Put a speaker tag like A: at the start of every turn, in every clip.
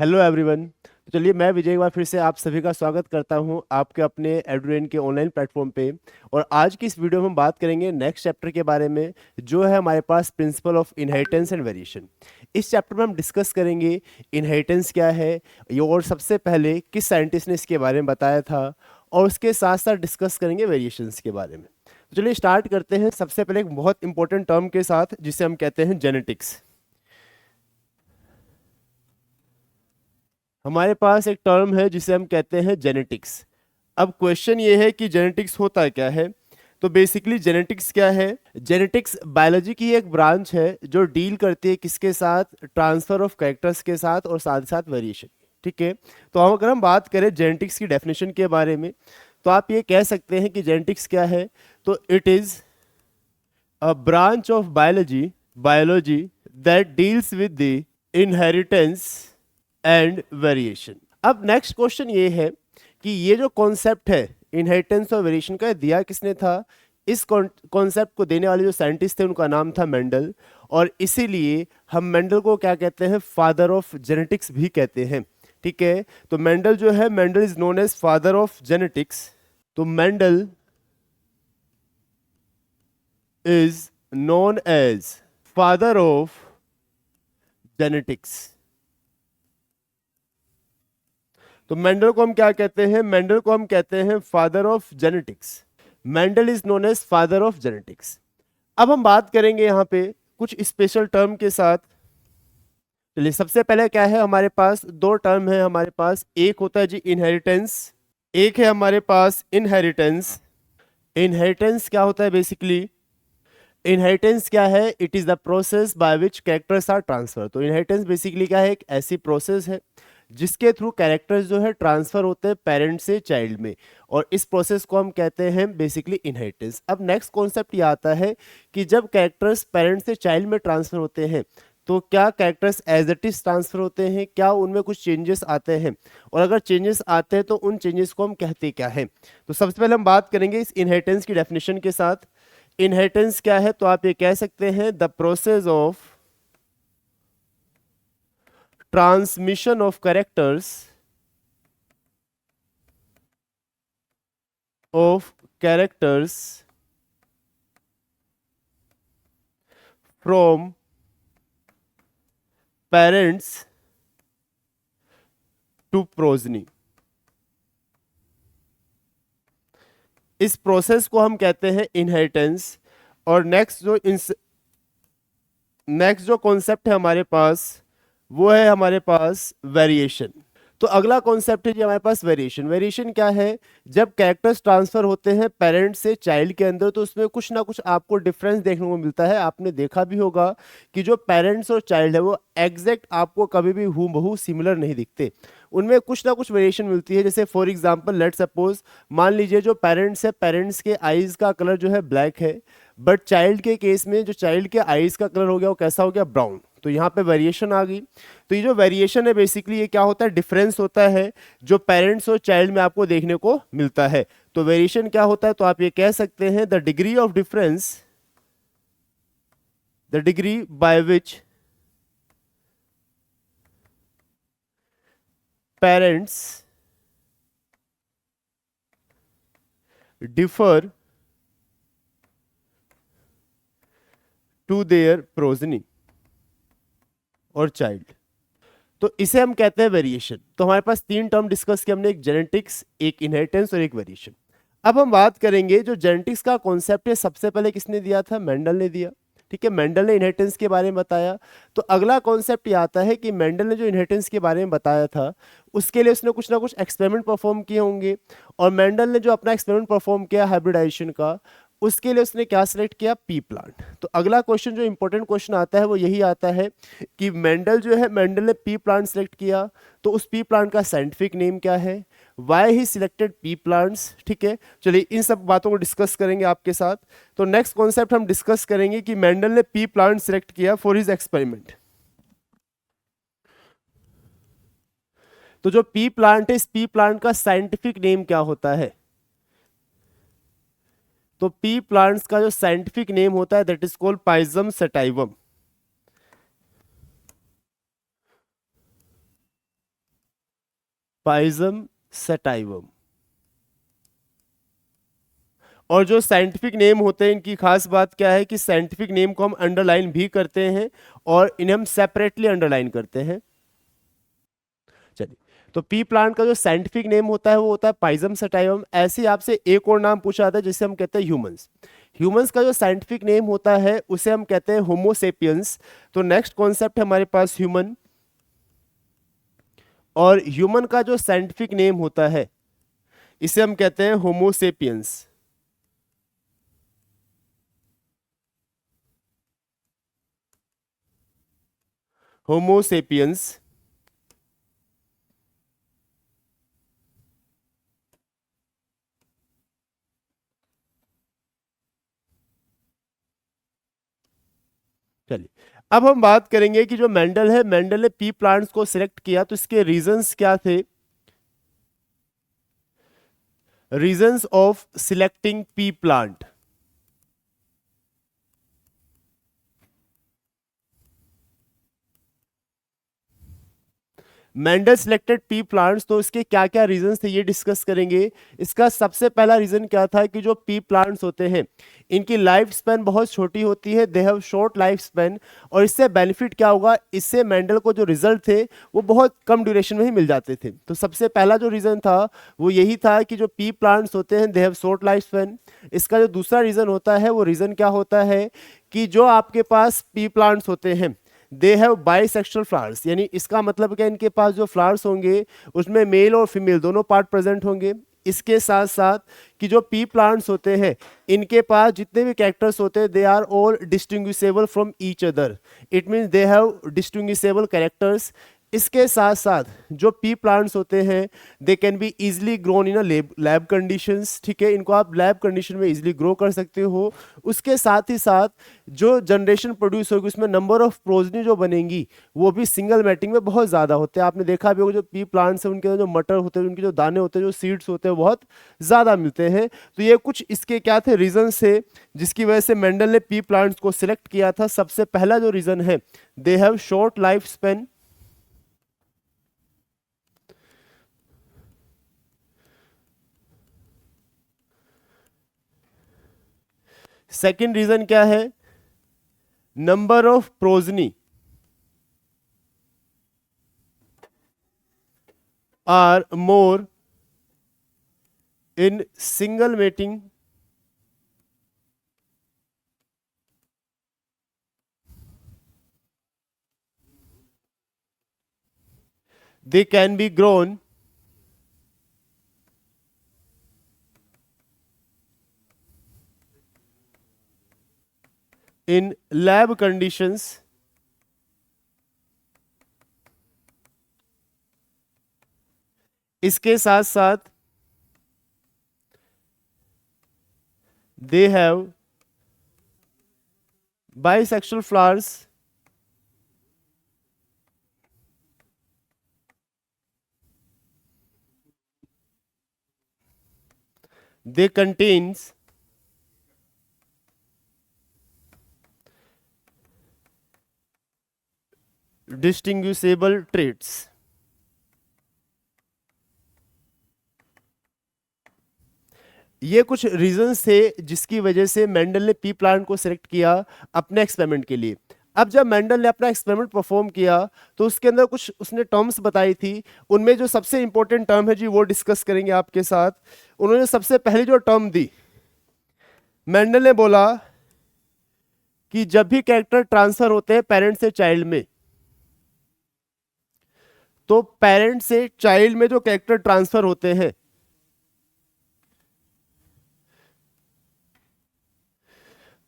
A: Hello everyone. तो चलिए मैं विजय एक बार फिर से आप सभी का स्वागत करता हूं आपके अपने एडुरेन के ऑनलाइन प्लेटफॉर्म पे। और आज की इस वीडियो में हम बात करेंगे नेक्स्ट चैप्टर के बारे में, जो है हमारे पास principle of inheritance and variation. इस चैप्टर में हम डिस्कस करेंगे इनहेरिटेंस क्या है, ये और सबसे पहले किस साइंटिस्ट ने इसके बारे में बताया था, और उसके साथ साथ डिस्कस करेंगे वेरिएशंस के बारे में। तो चलिए स्टार्ट करते हैं सबसे पहले एक बहुत इंपॉर्टेंट टर्म के साथ जिसे हम कहते हैं जेनेटिक्स। हमारे पास एक टर्म है जिसे हम कहते हैं जेनेटिक्स। अब क्वेश्चन ये है कि जेनेटिक्स होता क्या है। तो बेसिकली जेनेटिक्स क्या है? जेनेटिक्स बायोलॉजी की एक ब्रांच है जो डील करती है किसके साथ? ट्रांसफर ऑफ कैरेक्टर्स के साथ और साथ साथ वेरिएशन। ठीक है। तो हम अगर हम बात करें जेनेटिक्स की डेफिनेशन के बारे में, तो आप ये कह सकते हैं कि जेनेटिक्स क्या है। तो it is a branch of biology that deals with the inheritance and variation. अब नेक्स्ट क्वेश्चन ये है कि ये जो कॉन्सेप्ट है इनहेरिटेंस और वेरिएशन का, दिया किसने था? इस कॉन्सेप्ट को देने वाले जो साइंटिस्ट थे उनका नाम था मेंडल। और इसीलिए हम मेंडल को क्या कहते हैं? फादर ऑफ जेनेटिक्स भी कहते हैं। ठीक है। तो मेंडल जो है, Mendel is known as father of genetics. तो Mendel is known as father of genetics. तो मेंडल को हम क्या कहते हैं? मेंडल को हम कहते हैं father of genetics. Mendel is known as father of genetics. अब हम बात करेंगे यहां पे कुछ स्पेशल टर्म के साथ। चलिए सबसे पहले क्या है, हमारे पास दो टर्म है हमारे पास। एक होता है जी इनहेरिटेंस, एक है हमारे पास इनहेरिटेंस। इनहेरिटेंस क्या होता है? बेसिकली इनहेरिटेंस क्या है? It is the process by which characters are transfer. तो इनहेरिटेंस बेसिकली क्या है? एक ऐसी प्रोसेस है जिसके थ्रू कैरेक्टर्स जो है ट्रांसफर होते हैं पेरेंट से चाइल्ड में, और इस प्रोसेस को हम कहते हैं बेसिकली इनहेरिटेंस। अब नेक्स्ट कॉन्सेप्ट ये आता है कि जब कैरेक्टर्स पेरेंट से चाइल्ड में ट्रांसफर होते हैं तो क्या characters as it is transfer होते हैं, क्या उनमें कुछ चेंजेस आते हैं, और अगर चेंजेस आते हैं तो उन चेंजेस को हम कहते क्या हैं। तो सबसे पहले हम बात करेंगे इस इनहेरिटेंस की डेफिनेशन के साथ। इनहेरिटेंस क्या है? तो आप ये कह सकते हैं the process of transmission of characters from parents to progeny। इस प्रोसेस को हम कहते हैं इनहेरिटेंस। और नेक्स्ट जो कॉन्सेप्ट है हमारे पास, वो है हमारे पास वेरिएशन। तो अगला कॉन्सेप्ट है जी हमारे पास वेरिएशन। वेरिएशन क्या है? जब कैरेक्टर्स ट्रांसफर होते हैं पेरेंट से चाइल्ड के अंदर तो उसमें कुछ ना कुछ आपको डिफरेंस देखने को मिलता है। आपने देखा भी होगा कि जो पेरेंट्स और चाइल्ड है वो एग्जैक्ट आपको कभी भी हूबहू सिमिलर नहीं दिखते, उनमें कुछ ना कुछ वेरिएशन मिलती है। जैसे फॉर एग्जांपल लेट सपोज, मान लीजिए जो पेरेंट्स है, पेरेंट्स के आईज का कलर जो है ब्लैक है, बट चाइल्ड के केस में जो चाइल्ड के आईज का कलर हो गया वो कैसा हो गया? ब्राउन। तो यहाँ पे वेरिएशन आ गई। तो ये जो वेरिएशन है बेसिकली ये क्या होता है? डिफरेंस होता है जो पेरेंट्स और चाइल्ड में आपको देखने को मिलता है। तो वेरिएशन क्या होता है? तो आप ये कह सकते हैं the degree of difference, the degree by which parents differ to their progeny और चाइल्ड। तो इसे हम कहते हैं वेरिएशन। तो हमारे पास तीन टर्म डिस्कस किए हमने, एक जेनेटिक्स, एक इनहेरिटेंस और एक वेरिएशन। अब हम बात करेंगे जो जेनेटिक्स का कॉन्सेप्ट है सबसे पहले किसने दिया था? मेंडल ने दिया। ठीक है, मेंडल ने इनहेरिटेंस के बारे में बताया। तो अगला कॉन्सेप्ट ये आता है कि मेंडल ने जो इनहेरिटेंस के बारे में बताया था उसके लिए उसने कुछ ना कुछ एक्सपेरिमेंट परफॉर्म किए होंगे, और मेंडल ने जो अपना एक्सपेरिमेंट परफॉर्म किया हाइब्रिडाइजेशन का, उसके लिए उसने क्या सिलेक्ट किया? P plant. तो अगला क्वेश्चन जो इंपॉर्टेंट क्वेश्चन आता है वो यही आता है कि मेंडल जो है, मेंडल ने पी प्लांट सिलेक्ट किया, तो उस पी प्लांट का साइंटिफिक नेम क्या है? Why he selected P plants. ठीक है, चलिए इन सब बातों को डिस्कस करेंगे आपके साथ। तो नेक्स्ट कॉन्सेप्ट हम डिस्कस करेंगे कि मेंडल ने पी प्लांट सिलेक्ट किया फॉर हिज एक्सपेरिमेंट। तो जो पी प्लांट है, इस पी प्लांट का साइंटिफिक नेम क्या होता है? तो पी प्लांट्स का जो साइंटिफिक नेम होता है that is called pisum sativum. Pisum sativum. और जो साइंटिफिक नेम होते हैं इनकी खास बात क्या है कि साइंटिफिक नेम को हम अंडरलाइन भी करते हैं और इन्हें हम सेपरेटली अंडरलाइन करते हैं। चलिए, तो पी प्लांट का जो साइंटिफिक नेम होता है वो होता है पाइजम सटाइवम। ऐसे ही आपसे एक और नाम पूछा जाता है जिसे हम कहते हैं ह्यूमंस। ह्यूमंस का जो साइंटिफिक नेम होता है उसे हम कहते हैं होमोसेपियंस। तो नेक्स्ट कॉन्सेप्ट है हमारे पास ह्यूमन। और ह्यूमन का जो साइंटिफिक नेम होता है इसे हम कहते हैं होमोसेपियंस। होमोसेपियंस। चलिए, अब हम बात करेंगे कि जो मेंडल है, मेंडल ने पी प्लांट्स को सिलेक्ट किया तो इसके रीजंस क्या थे। Reasons of selecting P plant. Mendel selected P plants, तो इसके क्या क्या रीजंस थे ये डिस्कस करेंगे। इसका सबसे पहला रीजन क्या था कि जो पी प्लांट्स होते हैं इनकी लाइफ स्पैन बहुत छोटी होती है, they have short life span. और इससे बेनिफिट क्या होगा, इससे मेंडल को जो रिजल्ट थे वो बहुत कम ड्यूरेशन में ही मिल जाते थे। तो सबसे पहला जो रीजन था वो यही था कि जो पी प्लांट्स होते हैं दे हैव शॉर्ट लाइफ स्पैन। इसका जो दूसरा रीजन होता है वो रीजन क्या होता है कि जो आपके पास पी प्लांट्स होते हैं दे हैव बाइसेक्सुअल फ्लावर्स, यानी इसका मतलब क्या, इनके पास जो फ्लावर्स होंगे उसमें मेल और फीमेल दोनों पार्ट प्रेजेंट होंगे। इसके साथ साथ कि जो पी प्लांट्स होते हैं इनके पास जितने भी कैरेक्टर्स होते हैं they are all distinguishable from each other. It means they have distinguishable characters. इसके साथ साथ जो पी प्लांट्स होते हैं they can be easily grown in a lab conditions. ठीक है, इनको आप लैब कंडीशन में इजिली ग्रो कर सकते हो। उसके साथ ही साथ जो जनरेशन प्रोड्यूस होगी उसमें नंबर ऑफ प्रोजनी जो बनेंगी वो भी सिंगल मैटिंग में बहुत ज़्यादा होते हैं। आपने देखा भी होगा जो पी प्लांट्स हैं उनके अंदर जो मटर होते हैं, उनके जो दाने होते हैं, जो सीड्स होते हैं, बहुत ज़्यादा मिलते हैं। तो ये कुछ इसके क्या थे रीजन थे जिसकी वजह से मेंडल ने पी प्लांट्स को सिलेक्ट किया था। सबसे पहला जो रीजन है they have short life span. Second reason क्या है, number of progeny are more in single mating they can be grown in lab conditions इसके साथ साथ they have bisexual flowers they contains distinguishable traits। ये कुछ reasons थे जिसकी वजह से मेंडल ने पी प्लांट को सिलेक्ट किया अपने एक्सपेरिमेंट के लिए। अब जब मेंडल ने अपना एक्सपेरिमेंट परफॉर्म किया तो उसके अंदर कुछ उसने टर्म्स बताई थी। उनमें जो सबसे इंपॉर्टेंट टर्म है जी वो डिस्कस करेंगे आपके साथ। उन्होंने सबसे पहले जो टर्म दी, मेंडल ने बोला कि जब भी कैरेक्टर ट्रांसफर होते हैं पेरेंट से चाइल्ड में, तो पेरेंट से चाइल्ड में जो कैरेक्टर ट्रांसफर होते हैं,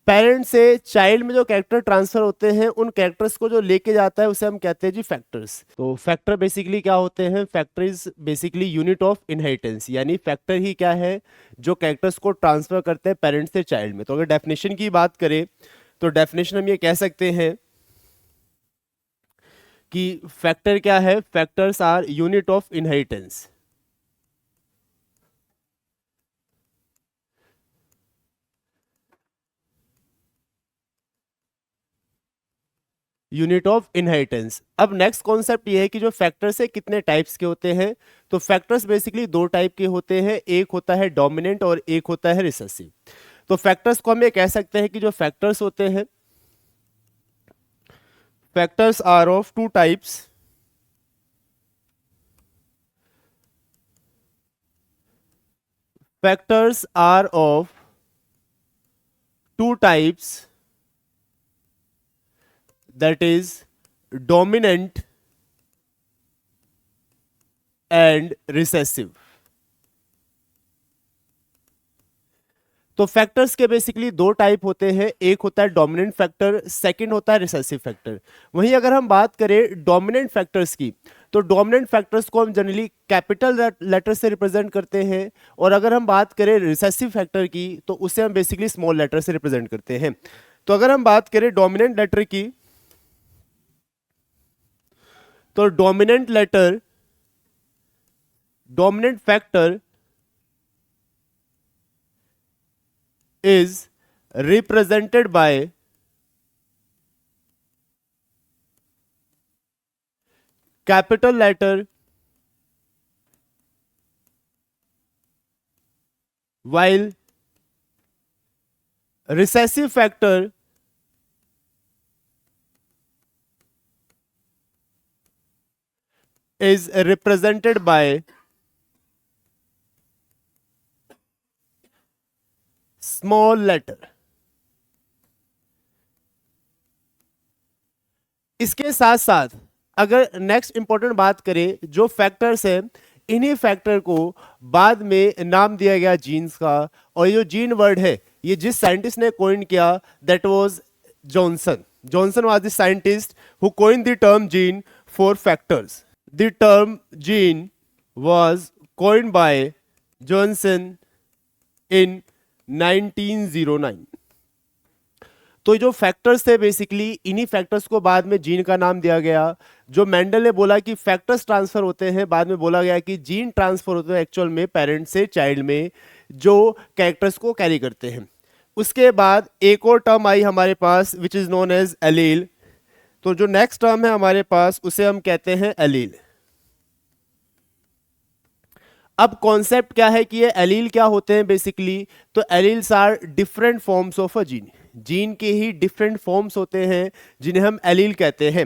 A: पेरेंट से चाइल्ड में जो कैरेक्टर ट्रांसफर होते हैं उन कैरेक्टर्स को जो लेके जाता है उसे हम कहते हैं जी फैक्टर्स। तो फैक्टर बेसिकली क्या होते हैं, factor is basically unit of inheritance, यानी फैक्टर ही क्या है जो कैरेक्टर्स को ट्रांसफर करते हैं पेरेंट से चाइल्ड में। तो अगर डेफिनेशन की बात करें तो डेफिनेशन हम ये कह सकते हैं कि फैक्टर क्या है, factors are unit of inheritance. Unit of inheritance. अब नेक्स्ट कॉन्सेप्ट ये है कि जो फैक्टर्स है कितने टाइप्स के होते हैं। तो फैक्टर्स बेसिकली दो टाइप के होते हैं, एक होता है डोमिनेंट और एक होता है रिसेसिव। तो फैक्टर्स को हम ये कह सकते हैं कि जो फैक्टर्स होते हैं, factors are of two types. Factors are of two types, that is dominant and recessive। तो फैक्टर्स के बेसिकली दो टाइप होते हैं, एक होता है डोमिनेंट फैक्टर, सेकंड होता है रिसेसिव फैक्टर। वहीं अगर हम बात करें डोमिनेंट फैक्टर्स की, तो डोमिनेंट फैक्टर्स को हम जनरली कैपिटल लेटर से रिप्रेजेंट करते हैं, और अगर हम बात करें रिसेसिव फैक्टर की तो उसे हम बेसिकली स्मॉल लेटर से रिप्रेजेंट करते हैं। तो अगर हम बात करें डोमिनेंट लेटर की, तो dominant letter, dominant factor is represented by capital letter, while recessive factor is represented by small letter। इसके साथ साथ अगर नेक्स्ट इंपॉर्टेंट बात करें, जो फैक्टर्स है इन्हीं फैक्टर को बाद में नाम दिया गया जीन्स का, और ये जो जीन वर्ड है ये जिस साइंटिस्ट ने कॉइन किया that was Johnson. Johnson was the scientist who coined the term gene for factors. The term gene was coined by Johnson in 1909। तो जो फैक्टर्स थे बेसिकली इन्हीं फैक्टर्स को बाद में जीन का नाम दिया गया। जो मेंडल ने बोला कि फैक्टर्स ट्रांसफर होते हैं, बाद में बोला गया कि जीन ट्रांसफर होते हैं एक्चुअल में पेरेंट से चाइल्ड में, जो कैरेक्टर्स को कैरी करते हैं। उसके बाद एक और टर्म आई हमारे पास which is known as allele. तो जो नेक्स्ट टर्म है हमारे पास उसे हम कहते हैं एलील। अब कॉन्सेप्ट क्या है कि ये एलील क्या होते हैं बेसिकली, तो alleles are different forms of a gene. Gene के ही डिफरेंट फॉर्म्स होते हैं जिन्हें हम एलील कहते हैं।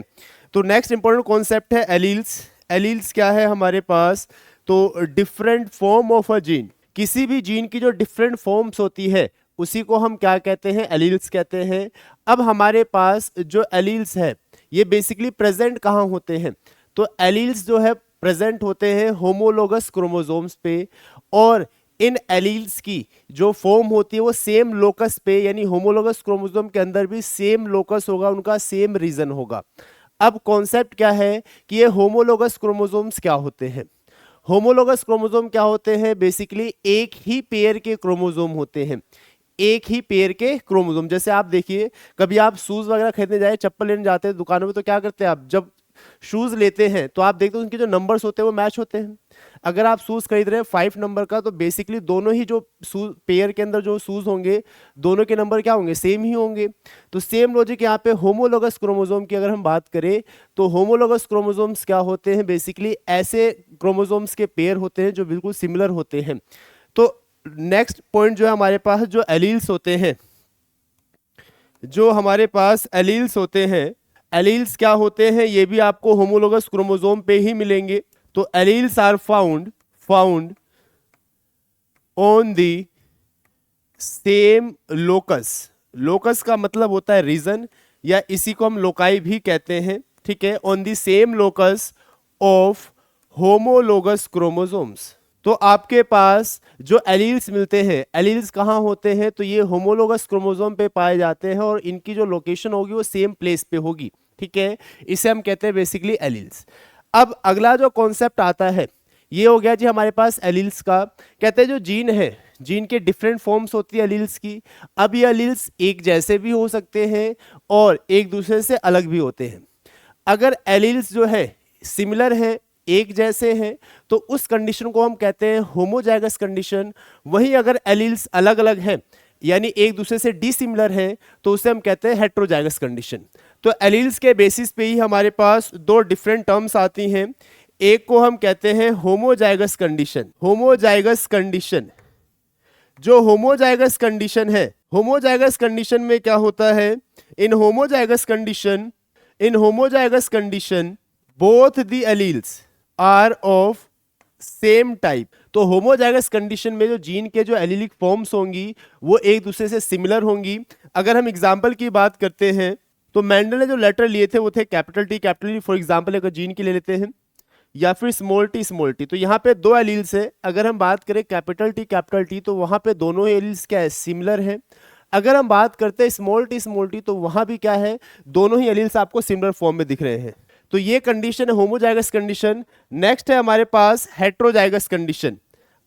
A: तो नेक्स्ट इंपॉर्टेंट कॉन्सेप्ट है एलील्स। एलील्स क्या है हमारे पास, तो different form of a gene. किसी भी जीन की जो डिफरेंट फॉर्म्स होती है उसी को हम क्या कहते हैं, एलील्स कहते हैं। अब हमारे पास जो एलील्स है ये बेसिकली प्रेजेंट कहाँ होते हैं, तो एलील्स जो है प्रेजेंट होते हैं होमोलोगस क्रोमोसोम्स पे, और इन एलील्स की जो फॉर्म होती है वो सेम लोकस पे, यानी होमोलोगस क्रोमोसोम के अंदर भी सेम लोकस होगा, उनका सेम रीजन होगा। अब कॉन्सेप्ट क्या है कि ये होमोलोगस क्रोमोसोम्स क्या होते हैं। होमोलोगस क्रोमोसोम क्या होते हैं, बेसिकली एक ही पेयर के क्रोमोसोम होते हैं, एक ही पेयर के क्रोमोसोम। जैसे आप देखिए कभी आप शूज वगैरह खरीदने जाए, चप्पल लेने जाते हैं दुकानों में, तो क्या करते हैं आप, जब शूज लेते हैं तो आप देखते हैं उनके जो नंबर्स होते हैं वो मैच होते हैं। अगर आप शूज खरीद रहे हैं 5 नंबर का, तो बेसिकली दोनों ही जो शूज पेयर के अंदर जो शूज होंगे दोनों के नंबर क्या होंगे, सेम ही होंगे। तो सेम लॉजिक यहाँ पे होमोलोगस क्रोमोसोम की अगर हम बात करें, तो होमोलोगस क्रोमोसोम्स क्या होते हैं, बेसिकली ऐसे क्रोमोसोम्स के पेयर होते हैं जो बिल्कुल सिमिलर होते हैं। तो नेक्स्ट पॉइंट जो है हमारे पास जो एलील्स होते हैं, जो हमारे पास एलील्स होते हैं, एलील्स क्या होते हैं ये भी आपको होमोलोगस क्रोमोसोम पे ही मिलेंगे। तो alleles are found on the same locus. Locus का मतलब होता है रीजन, या इसी को हम लोकाई भी कहते हैं, ठीक है। On the same locus of homologous chromosomes. तो आपके पास जो एलील्स मिलते हैं, एलील्स कहाँ होते हैं, तो ये होमोलोगस क्रोमोसोम पे पाए जाते हैं, और इनकी जो लोकेशन होगी वो सेम प्लेस पे होगी, ठीक है। इसे हम कहते हैं बेसिकली एलील्स। अब अगला जो कॉन्सेप्ट आता है ये हो गया जी हमारे पास एलील्स का। कहते हैं जो जीन है, जीन के डिफरेंट फॉर्म्स होती है एलील्स की। अब ये एलील्स एक जैसे भी हो सकते हैं और एक दूसरे से अलग भी होते हैं। अगर एलील्स जो है सिमिलर है, एक जैसे हैं, तो उस कंडीशन को हम कहते हैं होमोजाइगस कंडीशन। वहीं अगर एलील्स अलग अलग हैं, यानी एक दूसरे से डिसिमिलर हैं, तो उसे हम कहते हैं हेट्रोजाइगस कंडीशन। तो एलील्स के बेसिस पे ही हमारे पास दो डिफरेंट टर्म्स आती हैं। एक को हम कहते हैं होमोजाइगस कंडीशन। होमोजाइगस कंडीशन, जो होमोजाइगस कंडीशन है, होमोजाइगस कंडीशन में क्या होता है, in homozygous condition, in homozygous condition both the alleles are of same type. तो होमोजाइगस कंडीशन में जो जीन के जो एलीलिक फॉर्म्स होंगी वो एक दूसरे से सिमिलर होंगी। अगर हम एग्जांपल की बात करते हैं तो मेंडल ने जो लेटर लिए थे वो थे capital T capital T, for example अगर जीन की ले लेते हैं, या फिर स्मॉल टी स्मॉल टी। तो यहाँ पे दो एलील्स है, अगर हम बात करें कैपिटल टी तो वहां पे दोनों एलील्स क्या है, सिमिलर है। अगर हम बात करते हैं स्मॉल टी तो वहां भी क्या है, दोनों ही एलील्स आपको सिमिलर फॉर्म में दिख रहे हैं। तो ये कंडीशन है होमोजाइगस कंडीशन। नेक्स्ट है हमारे पास हेट्रोजाइगस कंडीशन।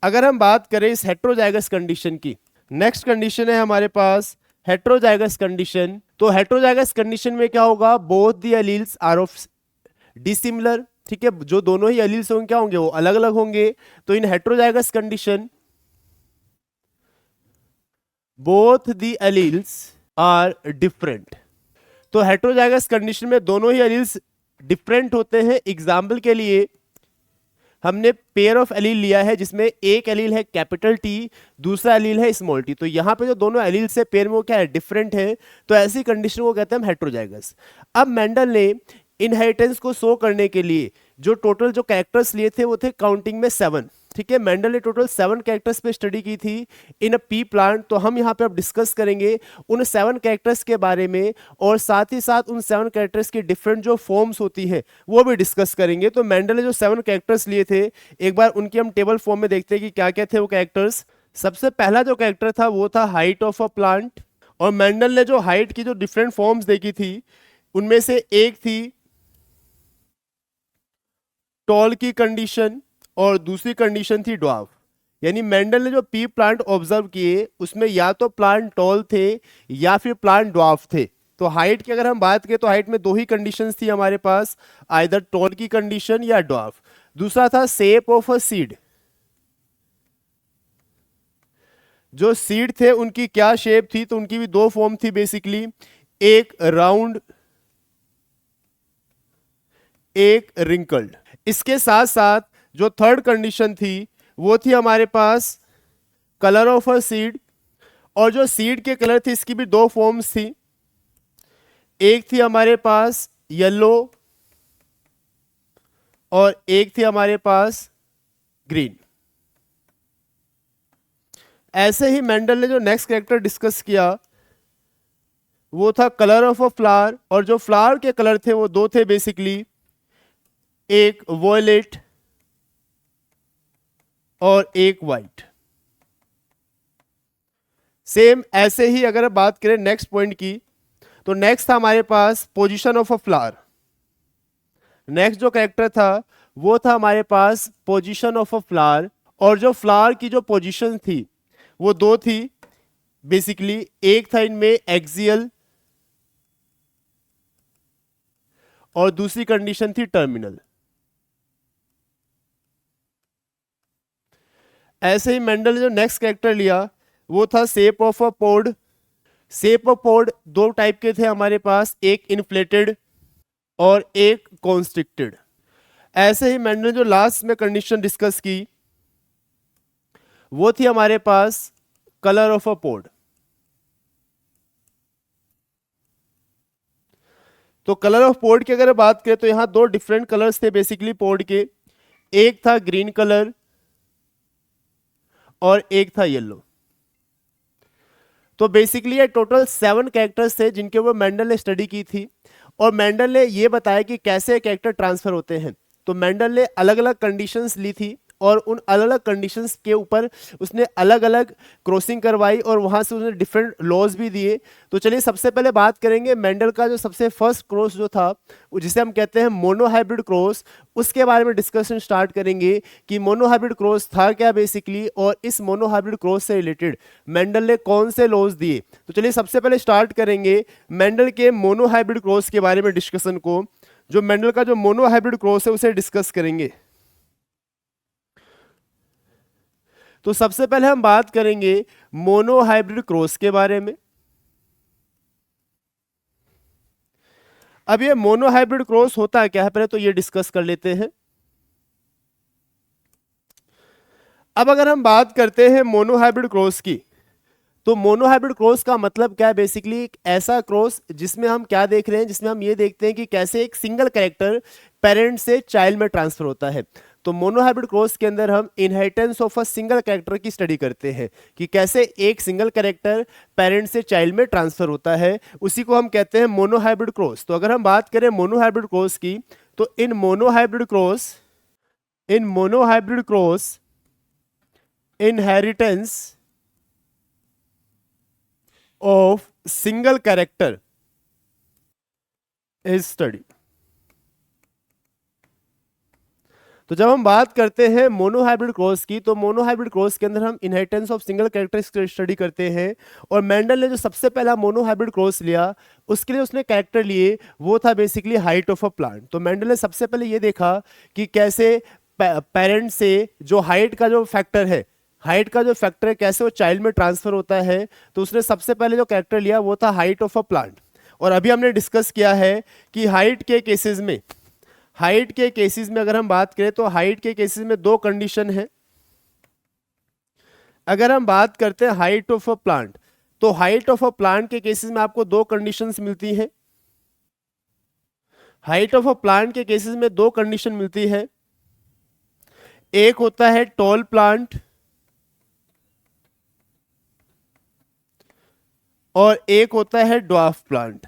A: अगर हम बात करें इस हेट्रोजाइगस कंडीशन की, नेक्स्ट कंडीशन है हमारे पास हेट्रोजाइगस कंडीशन। तो हेट्रोजाइगस कंडीशन में क्या होगा, both the alleles are of dissimilar, ठीक है, जो दोनों ही एलील्स होंगे क्या होंगे, वो अलग अलग होंगे। तो in heterozygous condition both the alleles are different. तो हेट्रोजाइगस कंडीशन में दोनों ही एलील्स डिफरेंट होते हैं। एग्जाम्पल के लिए हमने पेयर ऑफ एलील लिया है जिसमें एक एलील है कैपिटल टी, दूसरा एलील है स्मॉल टी। तो यहां पे जो दोनों एलील से पेयर में वो क्या है, डिफरेंट है। तो ऐसी कंडीशन को कहते हैं हम हेट्रोजाइगस। अब मेंडल ने इनहेरिटेंस को शो करने के लिए जो टोटल जो कैरेक्टर्स लिए थे वो थे काउंटिंग में 7, ठीक है। मेंडल ने टोटल 7 कैरेक्टर्स पे स्टडी की थी इन अ पी प्लांट। तो हम यहाँ पे अब डिस्कस करेंगे उन 7 कैरेक्टर्स के बारे में, और साथ ही साथ उन 7 कैरेक्टर्स की डिफरेंट जो फॉर्म्स होती है वो भी डिस्कस करेंगे। तो मेंडल ने जो 7 कैरेक्टर्स लिए थे, एक बार उनकी हम टेबल फॉर्म में देखते हैं कि क्या क्या थे वो कैरेक्टर्स। सबसे पहला जो कैरेक्टर था वो था हाइट ऑफ अ प्लांट, और मेंडल ने जो हाइट की जो डिफरेंट फॉर्म्स देखी थी उनमें से एक थी टॉल की कंडीशन और दूसरी कंडीशन थी ड्वार्फ। यानी मेंडल ने जो पी प्लांट ऑब्जर्व किए उसमें या तो प्लांट टॉल थे या फिर प्लांट ड्वार्फ थे। तो हाइट की अगर हम बात करें तो हाइट में दो ही कंडीशंस थी हमारे पास, आइदर टॉल की कंडीशन या ड्वार्फ। दूसरा था शेप ऑफ अ सीड, जो सीड थे उनकी क्या शेप थी, तो उनकी भी दो फॉर्म थी बेसिकली, एक राउंड एक रिंकल्ड। इसके साथ साथ जो थर्ड कंडीशन थी वो थी हमारे पास कलर ऑफ अ सीड, और जो सीड के कलर थे इसकी भी दो फॉर्म्स थी, एक थी हमारे पास येलो और एक थी हमारे पास ग्रीन। ऐसे ही मेंडल ने जो नेक्स्ट कैरेक्टर डिस्कस किया वो था कलर ऑफ अ फ्लावर, और जो फ्लावर के कलर थे वो दो थे बेसिकली, एक वॉयलेट और एक वाइट। सेम ऐसे ही अगर बात करें नेक्स्ट पॉइंट की, तो नेक्स्ट था हमारे पास position of a flower. Next जो कैरेक्टर था वो था हमारे पास पोजीशन ऑफ अ फ्लावर, और जो फ्लावर की जो पोजीशन थी वो दो थी बेसिकली, एक था इनमें एक्सियल और दूसरी कंडीशन थी टर्मिनल। ऐसे ही मेंडल ने जो नेक्स्ट कैरेक्टर लिया वो था shape of a pod. Shape of pod दो टाइप के थे हमारे पास, एक इन्फ्लेटेड और एक कॉन्स्ट्रिक्टेड। ऐसे ही मेंडल ने जो लास्ट में कंडीशन डिस्कस की वो थी हमारे पास कलर ऑफ अ पोड। तो कलर ऑफ पोड की अगर बात करें तो यहां दो डिफरेंट कलर्स थे बेसिकली पोड के, एक था ग्रीन कलर और एक था येलो। तो बेसिकली ये टोटल 7 कैरेक्टर्स थे जिनके ऊपर मेंडल ने स्टडी की थी, और मेंडल ने ये बताया कि कैसे कैरेक्टर ट्रांसफर होते हैं। तो मेंडल ने अलग अलग कंडीशंस ली थी और उन अलग अलग कंडीशंस के ऊपर उसने अलग अलग क्रॉसिंग करवाई और वहां से उसने डिफरेंट लॉज भी दिए। तो चलिए सबसे पहले बात करेंगे मेंडल का जो सबसे फर्स्ट क्रॉस जो था जिसे हम कहते हैं मोनोहाइब्रिड क्रॉस, उसके बारे में डिस्कशन स्टार्ट करेंगे कि मोनोहाइब्रिड क्रॉस था क्या बेसिकली, और इस मोनोहाइब्रिड क्रॉस से रिलेटेड मेंडल ने कौन से लॉज दिए। तो चलिए सबसे पहले स्टार्ट करेंगे मेंडल के मोनोहाइब्रिड क्रॉस के बारे में डिस्कशन को। जो मेंडल का जो मोनोहाइब्रिड क्रॉस है उसे डिस्कस करेंगे। तो सबसे पहले हम बात करेंगे मोनोहाइब्रिड क्रॉस के बारे में। अब ये मोनोहाइब्रिड क्रॉस होता क्या है, पहले तो ये डिस्कस कर लेते हैं। अब अगर हम बात करते हैं मोनोहाइब्रिड क्रॉस की, तो मोनोहाइब्रिड क्रॉस का मतलब क्या है, बेसिकली एक ऐसा क्रॉस जिसमें हम क्या देख रहे हैं, जिसमें हम ये देखते हैं कि कैसे एक सिंगल कैरेक्टर पेरेंट से चाइल्ड में ट्रांसफर होता है। तो मोनोहाइब्रिड क्रॉस के अंदर हम inheritance of a single character की स्टडी करते हैं कि कैसे एक सिंगल कैरेक्टर पेरेंट से चाइल्ड में ट्रांसफर होता है, उसी को हम कहते हैं मोनोहाइब्रिड क्रॉस। तो अगर हम बात करें मोनोहाइब्रिड क्रॉस की, तो in monohybrid cross inheritance of single character is study। तो जब हम बात करते हैं मोनोहाइब्रिड क्रॉस की, तो मोनोहाइब्रिड क्रॉस के अंदर हम inheritance of single character study करते हैं। और मेंडल ने जो सबसे पहला मोनोहाइब्रिड क्रॉस लिया, उसके लिए उसने कैरेक्टर लिए, वो था basically height of a plant. तो मेंडल ने सबसे पहले ये देखा कि कैसे पेरेंट से जो हाइट का जो फैक्टर है, कैसे वो चाइल्ड में ट्रांसफर होता है। तो उसने सबसे पहले जो कैरेक्टर लिया वो था हाइट ऑफ अ प्लांट। और अभी हमने डिस्कस किया है कि हाइट के केसेस में अगर हम बात करें, तो हाइट के केसेस में दो कंडीशन है। अगर हम बात करते हैं हाइट ऑफ अ प्लांट, तो हाइट ऑफ अ प्लांट के केसेस में आपको दो कंडीशंस मिलती हैं। हाइट ऑफ अ प्लांट के केसेस में दो कंडीशन मिलती है। एक होता है टॉल प्लांट और एक होता है ड्वार्फ प्लांट।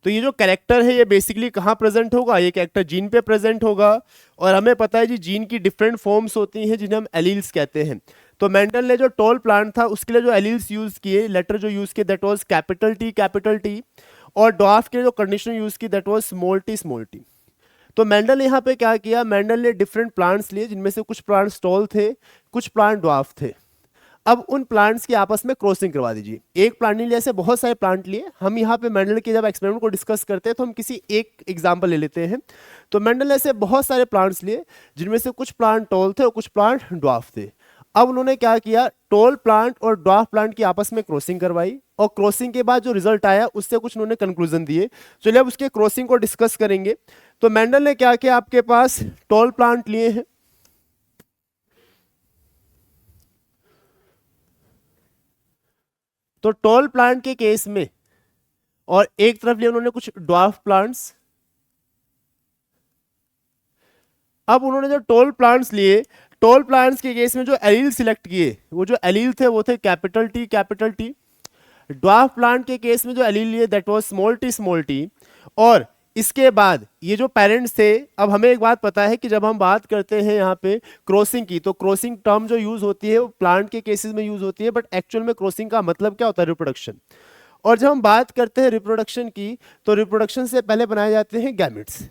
A: तो ये जो कैरेक्टर है, ये बेसिकली कहां प्रेजेंट होगा, ये कैरेक्टर जीन पे प्रेजेंट होगा। और हमें पता है जी जीन की डिफरेंट फॉर्म्स होती हैं जिन्हें हम एलील्स कहते हैं। तो मेंडल ने जो टॉल प्लांट था उसके लिए जो एलील्स यूज किए, लेटर जो यूज किए, दैट वाज कैपिटल टी। और ड्वार्फ के जो कंडीशन यूज की, दैट वाज स्मॉल टी। तो मेंडल ने यहाँ पे क्या किया, मेंडल ने डिफरेंट प्लांट्स लिए, जिनमें से कुछ प्लांट्स टॉल थे, कुछ प्लांट ड्वार्फ थे। अब उन प्लांट्स की आपस में क्रॉसिंग करवा दीजिए। एक प्लांट नहीं लिया, ऐसे बहुत सारे प्लांट लिए। हम यहाँ पे मेंडल के जब एक्सपेरिमेंट को डिस्कस करते हैं, तो हम किसी एक एग्जांपल ले लेते हैं। तो मेंडल ने ऐसे बहुत सारे प्लांट्स लिए, जिनमें से कुछ प्लांट टॉल थे और कुछ प्लांट ड्वार्फ थे। अब उन्होंने क्या किया, टॉल प्लांट और ड्वार्फ प्लांट की आपस में क्रॉसिंग करवाई, और क्रॉसिंग के बाद जो रिजल्ट आया उससे कुछ उन्होंने कंक्लूजन दिए। चलिए अब उसके क्रॉसिंग को डिस्कस करेंगे। तो मेंडल ने क्या किया, आपके पास टॉल प्लांट लिए हैं, तो टॉल प्लांट के केस में, और एक तरफ लिए उन्होंने कुछ ड्वार्फ प्लांट्स। अब उन्होंने जो टॉल प्लांट्स लिए, टॉल प्लांट्स के केस में जो एलील सिलेक्ट किए, वो जो एलील थे वो थे कैपिटल टी। ड्वार्फ प्लांट के केस में जो एलील लिए, दैट वाज स्मॉल टी। और इसके बाद ये जो पेरेंट्स थे, अब हमें एक बात पता है कि जब हम बात करते हैं यहाँ पे क्रॉसिंग की, तो क्रॉसिंग टर्म जो यूज होती है वो प्लांट के केसेस में यूज होती है, बट एक्चुअल में क्रॉसिंग का मतलब क्या होता है, रिप्रोडक्शन। और जब हम बात करते हैं रिप्रोडक्शन की, तो रिप्रोडक्शन से पहले बनाए जाते हैं गैमेट्स।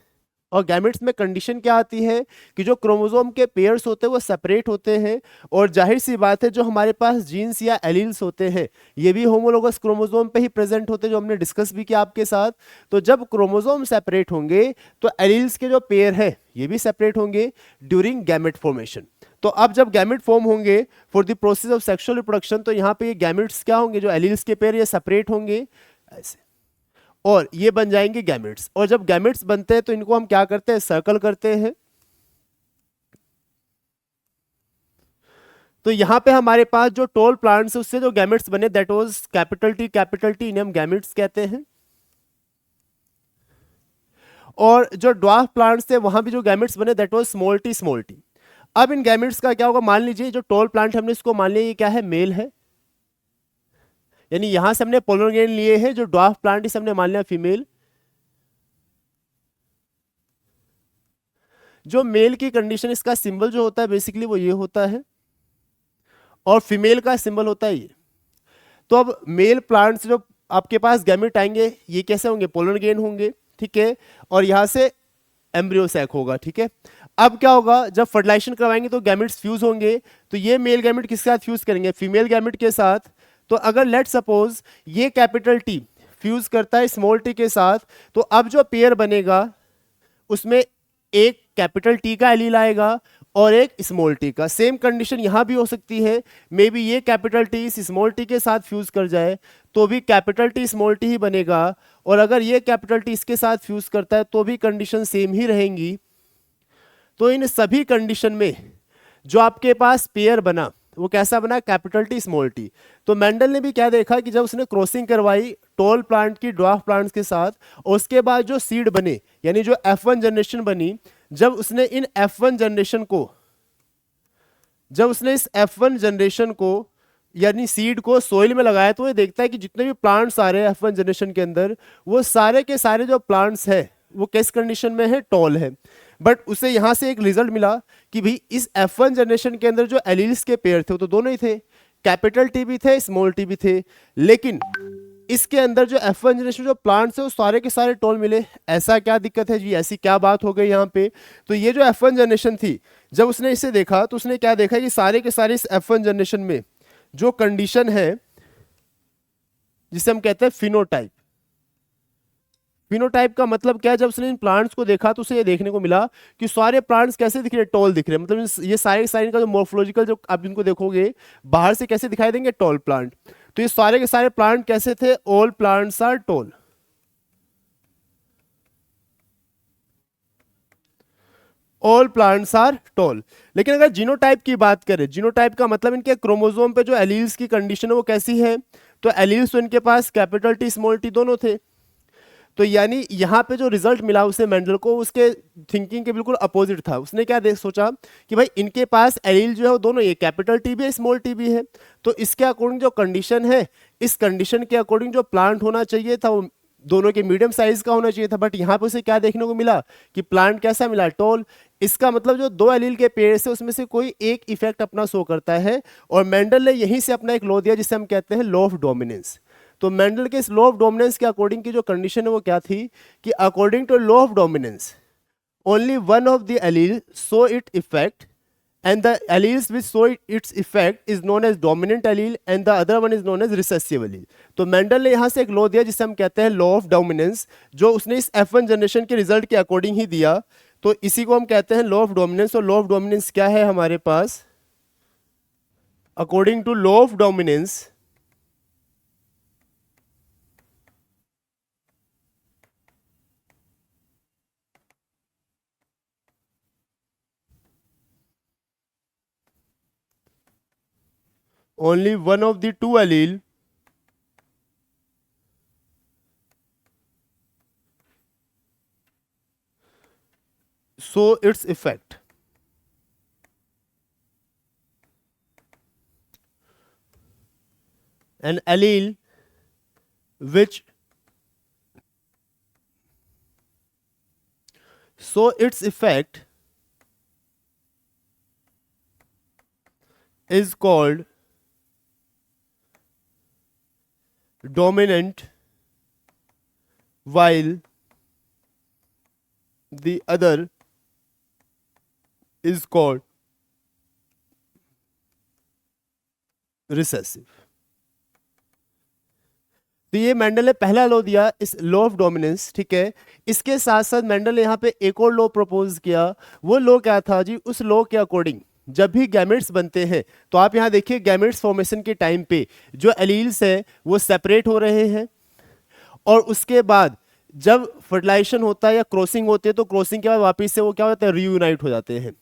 A: और गैमेट्स में कंडीशन क्या आती है कि जो क्रोमोसोम के पेयर्स होते हैं वो सेपरेट होते हैं। और जाहिर सी बात है, जो हमारे पास जीन्स या एलील्स होते हैं, ये भी होमोलोगस क्रोमोसोम पे ही प्रेजेंट होते हैं, जो हमने डिस्कस भी किया आपके साथ। तो जब क्रोमोसोम सेपरेट होंगे, तो एलील्स के जो पेयर है ये भी सेपरेट होंगे ड्यूरिंग गैमेट फॉर्मेशन। तो अब जब गैमेट फॉर्म होंगे for the process of sexual reproduction, तो यहाँ पे ये गैमेट्स क्या होंगे, जो एलील्स के पेयर ये सेपरेट होंगे ऐसे, और ये बन जाएंगे गैमेट्स। और जब गैमेट्स बनते हैं तो इनको हम क्या करते हैं, सर्कल करते हैं। तो यहां पे हमारे पास जो टॉल प्लांट्स है उससे जो गैमेट्स बने, दैट वाज कैपिटल टी, इन्हें हम गैमेट्स कहते हैं। और जो ड्वार्फ प्लांट्स थे वहां भी जो गैमेट्स बने, दैट वाज स्मॉल टी। अब इन गैमेट्स का क्या होगा, मान लीजिए जो टॉल प्लांट हमने इसको मान लिया ये क्या है, मेल है, यानी यहां से हमने पोलर गेन लिए हैं। जो ड्वार्फ प्लांट इसे हमने मान लिया फीमेल। जो मेल की कंडीशन, इसका सिंबल जो होता है बेसिकली वो ये होता है, और फीमेल का सिंबल होता है ये। तो अब मेल प्लांट से जो आपके पास गैमेट आएंगे, ये कैसे होंगे, पोलर गेन होंगे, ठीक है। और यहां से एम्ब्रियो सैक होगा, ठीक है। अब क्या होगा, जब फर्टिलाइजेशन करवाएंगे तो गैमेट्स फ्यूज होंगे। तो ये मेल गैमेट किसके साथ फ्यूज करेंगे, फीमेल गैमेट के साथ। तो अगर लेट सपोज ये कैपिटल टी फ्यूज करता है स्मॉल टी के साथ, तो अब जो पेयर बनेगा उसमें एक कैपिटल टी का एलील आएगा और एक स्मॉल टी का। सेम कंडीशन यहां भी हो सकती है, मे बी ये कैपिटल टी इस स्मॉल टी के साथ फ्यूज कर जाए तो भी कैपिटल टी स्मॉल टी ही बनेगा, और अगर ये कैपिटल टी इसके साथ फ्यूज करता है तो भी कंडीशन सेम ही रहेंगी। तो इन सभी कंडीशन में जो आपके पास पेयर बना वो कैसा बना, कैपिटल टी स्मॉल टी। तो मेंडल ने भी क्या देखा कि जब उसने क्रॉसिंग करवाई टॉल प्लांट की ड्वार्फ प्लांट्स के साथ, और उसके बाद जो सीड बने यानी जो F1 जनरेशन बनी, जब उसने इन F1 जनरेशन को, जब उसने इस F1 जनरेशन को यानी सीड को सोइल में लगाया, तो ये देखता है कि जितने भी प्लांट्स आ रहे हैं F1 जनरेशन के अंदर, वो सारे के सारे जो प्लांट्स है वो किस कंडीशन में है, टॉल है। बट उसे यहां से एक रिजल्ट मिला कि भाई इस F1 जनरेशन के अंदर जो एलील्स के पेयर थे वो तो दोनों ही थे, कैपिटल टी भी थे स्मॉल टी भी थे, लेकिन इसके अंदर जो F1 जनरेशन जो प्लांट्स है वो सारे के सारे टॉल मिले। ऐसा क्या दिक्कत है जी, ऐसी क्या बात हो गई यहाँ पे। तो ये जो F1 जनरेशन थी, जब उसने इसे देखा तो उसने क्या देखा कि सारे के सारे इस F1 जनरेशन में जो कंडीशन है जिसे हम कहते हैं फिनोटाइप। फिनोटाइप का मतलब क्या है, जब उसने इन प्लांट्स को देखा तो उसे ये देखने को मिला कि सारे प्लांट्स कैसे दिख रहे हैं, टॉल दिख रहे हैं। मतलब ये सारे सारे का जो मॉर्फोलॉजिकल जो आप इनको देखोगे बाहर से कैसे दिखाई देंगे, टॉल प्लांट। तो ये सारे के सारे प्लांट कैसे थे, all plants are tall. All plants are tall. लेकिन अगर जीनोटाइप की बात करें, जीनोटाइप का मतलब इनके क्रोमोसोम पे जो एलील्स की कंडीशन है वो कैसी है, तो एलील्स तो इनके पास कैपिटल टी स्मॉल टी दोनों थे। तो यानी यहां पे जो रिजल्ट मिला उसे मेंडल को, उसके थिंकिंग के बिल्कुल अपोजिट था। उसने क्या देख सोचा कि भाई इनके पास एलील जो है वो दोनों, ये कैपिटल टी भी है स्मॉल टी भी है, तो इसके अकॉर्डिंग जो कंडीशन है, इस कंडीशन के अकॉर्डिंग जो प्लांट होना चाहिए था वो दोनों के मीडियम साइज का होना चाहिए था। बट यहाँ पे उसे क्या देखने को मिला कि प्लांट कैसा मिला, टॉल। इसका मतलब जो दो एलील के पेड़ से उसमें से कोई एक इफेक्ट अपना शो करता है, और मेंडल ने यहीं से अपना एक लॉ दिया जिसे हम कहते हैं लॉ ऑफ डोमिनेंस। तो मेंडल के इस लॉ ऑफ डोमिनेंस के अकॉर्डिंग की जो कंडीशन है वो क्या थी कि according to law of dominance only one of the allele show it effect and the alleles which show its effect is known as dominant allele and the other one is known as recessive allele। तो Mendel ने यहां से एक law दिया जिसे हम कहते हैं लॉ ऑफ डोमिनेंस, जो उसने इस F1 जनरेशन के रिजल्ट के अकॉर्डिंग ही दिया। तो इसी को हम कहते हैं लॉ ऑफ डोमिनेंस। और लॉ ऑफ डोमिनेंस क्या है हमारे पास, according to law of dominance only one of the two allele show its effect। An allele which show its effect is called dominant while the other is called recessive। तो ये Mendel ने पहला law दिया इस law of dominance, ठीक है। इसके साथ साथ मेंडल ने यहाँ पे एक और लॉ प्रपोज किया। वो लॉ क्या था जी, उस लॉ के अकॉर्डिंग जब भी गैमेट्स बनते हैं, तो आप यहाँ देखिए गैमेट्स फॉर्मेशन के टाइम पे जो एलील्स है वो सेपरेट हो रहे हैं, और उसके बाद जब फर्टिलाइजेशन होता है या क्रॉसिंग होती है तो क्रॉसिंग के बाद वापस से वो क्या होता है, रीयूनाइट हो जाते हैं।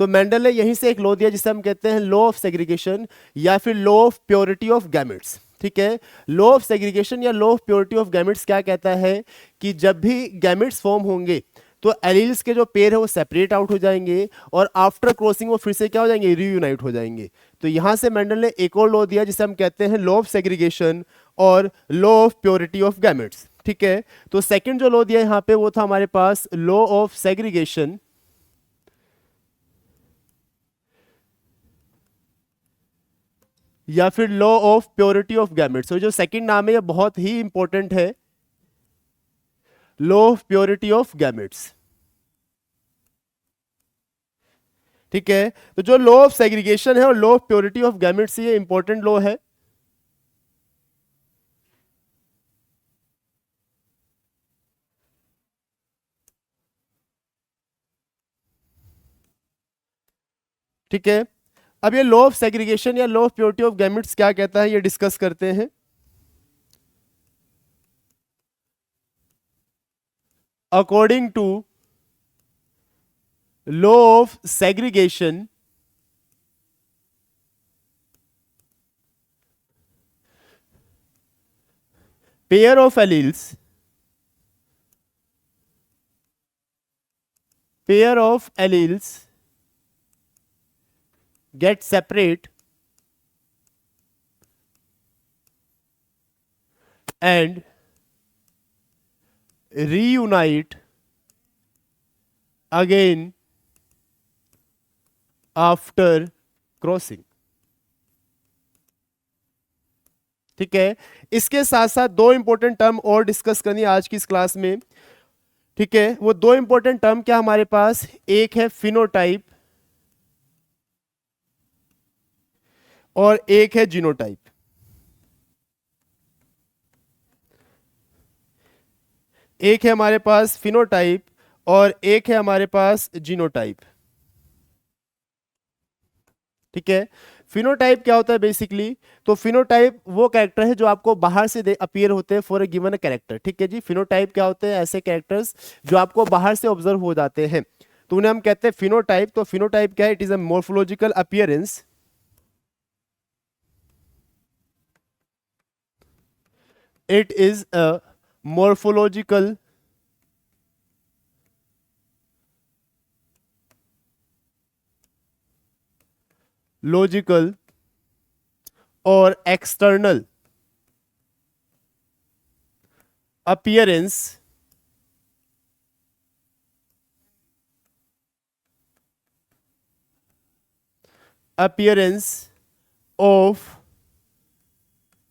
A: तो मेंडल ने यहीं से एक लॉ दिया जिसे हम कहते हैं लॉ ऑफ सेग्रीगेशन या फिर law of purity of gametes, ठीक है। लॉ ऑफ सेग्रीगेशन या law of purity of gametes क्या कहता है कि जब भी गैमेट्स फॉर्म होंगे तो एलील्स के जो पेयर है वो सेपरेट आउट हो जाएंगे, और आफ्टर क्रॉसिंग वो फिर से क्या हो जाएंगे, रीयूनाइट हो जाएंगे। तो यहां से मेंडल ने एक और लॉ दिया जिसे हम कहते हैं लॉ ऑफ सेग्रीगेशन और law of purity of gametes, ठीक है। तो सेकंड जो लॉ दिया यहां पे वो था हमारे पास लॉ ऑफ सेग्रीगेशन या फिर law of purity of gametes. तो जो सेकंड नाम है ये बहुत ही इंपॉर्टेंट है, law of purity of gametes, ठीक है। तो जो लॉ ऑफ सेग्रीगेशन है और law of purity of gametes ये इंपॉर्टेंट लॉ है। ठीक है, अब ये लॉ ऑफ सेग्रीगेशन या law of purity of gametes क्या कहता है ये डिस्कस करते हैं। According to law of segregation, pair of alleles, pair of alleles get separate and reunite again after crossing। ठीक है, इसके साथ साथ दो इंपॉर्टेंट टर्म और डिस्कस करनी है आज की इस क्लास में। ठीक है, वो दो इंपॉर्टेंट टर्म क्या हमारे पास, एक है फिनोटाइप और एक है जीनोटाइप। एक है हमारे पास फिनोटाइप और एक है हमारे पास जीनोटाइप। ठीक है, फिनोटाइप क्या होता है बेसिकली, तो फिनोटाइप वो कैरेक्टर है जो आपको बाहर से अपीयर होते हैं फॉर ए गिवन कैरेक्टर। ठीक है जी, फिनोटाइप क्या होते हैं, ऐसे कैरेक्टर्स जो आपको बाहर से ऑब्जर्व हो जाते हैं, तो उन्हें हम कहते हैं फिनोटाइप। तो फिनोटाइप क्या है, it is a morphological appearance, it is a morphological logical और external appearance of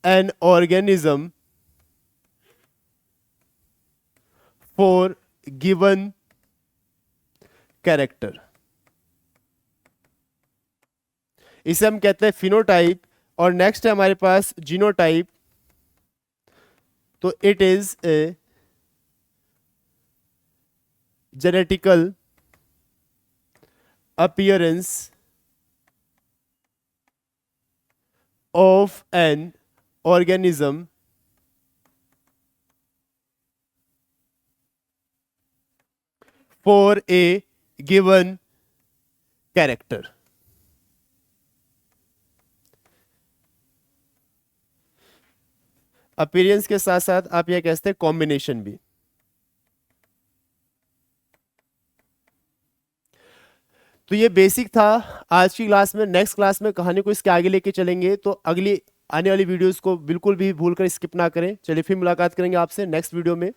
A: an organism for given character। इसे हम कहते हैं फिनोटाइप। और नेक्स्ट है हमारे पास जीनोटाइप, तो it is a genetical appearance of an organism for a given character. Appearance के साथ साथ आप यह कहते हैं कॉम्बिनेशन भी। तो ये बेसिक था आज की क्लास में। नेक्स्ट क्लास में कहानी को इसके आगे लेके चलेंगे, तो अगली आने वाली वीडियोस को बिल्कुल भी भूलकर स्किप ना करें। चलिए फिर मुलाकात करेंगे आपसे नेक्स्ट वीडियो में।